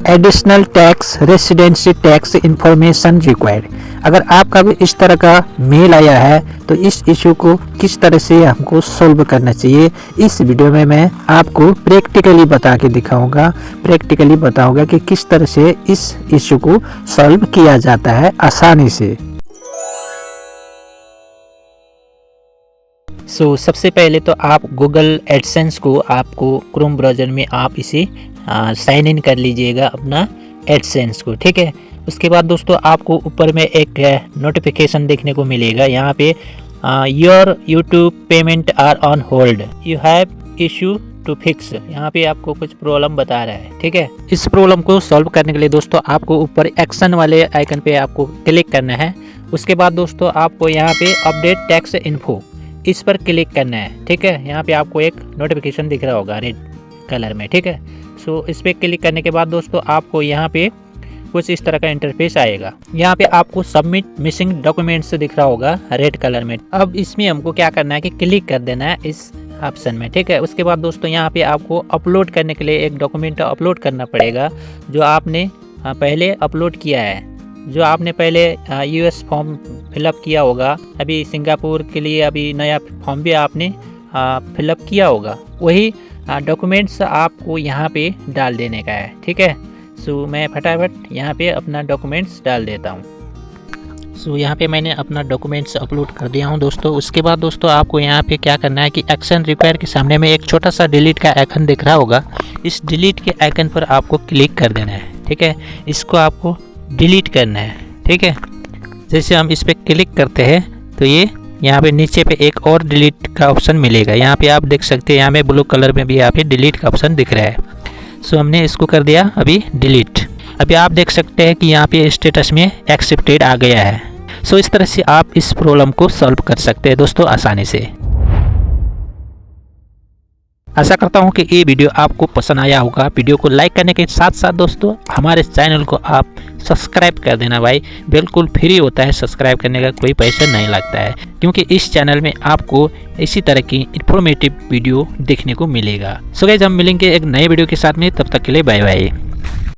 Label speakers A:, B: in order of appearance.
A: Additional tax residency tax information required. अगर आपका भी इस तरह का मेल आया है तो इस इशू को किस तरह से हमको सॉल्व करना चाहिए, इस वीडियो में मैं आपको प्रैक्टिकली बता के दिखाऊंगा, प्रैक्टिकली बताऊंगा कि किस तरह से इस इशू को सॉल्व किया जाता है आसानी से। सबसे पहले तो आप गूगल एडसेंस को आपको क्रोम ब्राउज़र में आप इसे साइन इन कर लीजिएगा अपना एडसेंस को, ठीक है। उसके बाद दोस्तों आपको ऊपर में एक नोटिफिकेशन देखने को मिलेगा, यहाँ पे your YouTube payment are on hold, you have issue to fix. यहाँ पे आपको कुछ प्रॉब्लम बता रहा है, ठीक है। इस प्रॉब्लम को सॉल्व करने के लिए दोस्तों आपको ऊपर एक्शन वाले आइकन पे आपको क्लिक करना है। उसके बाद दोस्तों आपको यहाँ पे अपडेट टैक्स इन्फो, इस पर क्लिक करना है, ठीक है। यहाँ पे आपको एक नोटिफिकेशन दिख रहा होगा रेड कलर में, ठीक है। इस पर क्लिक करने के बाद दोस्तों आपको यहाँ पे कुछ इस तरह का इंटरफेस आएगा। यहाँ पे आपको सबमिट मिसिंग डॉक्यूमेंट्स दिख रहा होगा रेड कलर में। अब इसमें हमको क्या करना है कि क्लिक कर देना है इस ऑप्शन में, ठीक है। उसके बाद दोस्तों यहाँ पे आपको अपलोड करने के लिए एक डॉक्यूमेंट अपलोड करना पड़ेगा जो आपने पहले अपलोड किया है, जो आपने पहले यूएस फॉर्म फिलअप किया होगा, अभी सिंगापुर के लिए अभी नया फॉर्म भी आपने फिलअप किया होगा, वही डॉक्यूमेंट्स आपको यहाँ पे डाल देने का है, ठीक है। मैं फटाफट यहाँ पे अपना डॉक्यूमेंट्स डाल देता हूँ। यहाँ पे मैंने अपना डॉक्यूमेंट्स अपलोड कर दिया हूँ दोस्तों। उसके बाद दोस्तों आपको यहाँ पे क्या करना है कि एक्शन रिक्वायर के सामने में एक छोटा सा डिलीट का आइकन दिख रहा होगा, इस डिलीट के आइकन पर आपको क्लिक कर देना है, ठीक है। इसको आपको डिलीट करना है, ठीक है। जैसे हम इस पर क्लिक करते हैं तो ये यहाँ पे नीचे पे एक और डिलीट का ऑप्शन मिलेगा, यहाँ पे आप देख सकते हैं, यहाँ में ब्लू कलर में भी यहाँ पे डिलीट का ऑप्शन दिख रहा है। हमने इसको कर दिया अभी डिलीट। अभी आप देख सकते हैं कि यहाँ पे स्टेटस में एक्सेप्टेड आ गया है। इस तरह से आप इस प्रॉब्लम को सॉल्व कर सकते हैं दोस्तों आसानी से। आशा करता हूँ कि ये वीडियो आपको पसंद आया होगा। वीडियो को लाइक करने के साथ साथ दोस्तों हमारे चैनल को आप सब्सक्राइब कर देना भाई, बिल्कुल फ्री होता है, सब्सक्राइब करने का कोई पैसा नहीं लगता है, क्योंकि इस चैनल में आपको इसी तरह की इंफॉर्मेटिव वीडियो देखने को मिलेगा। गाइस हम मिलेंगे एक नए वीडियो के साथ में, तब तक के लिए बाय बाय।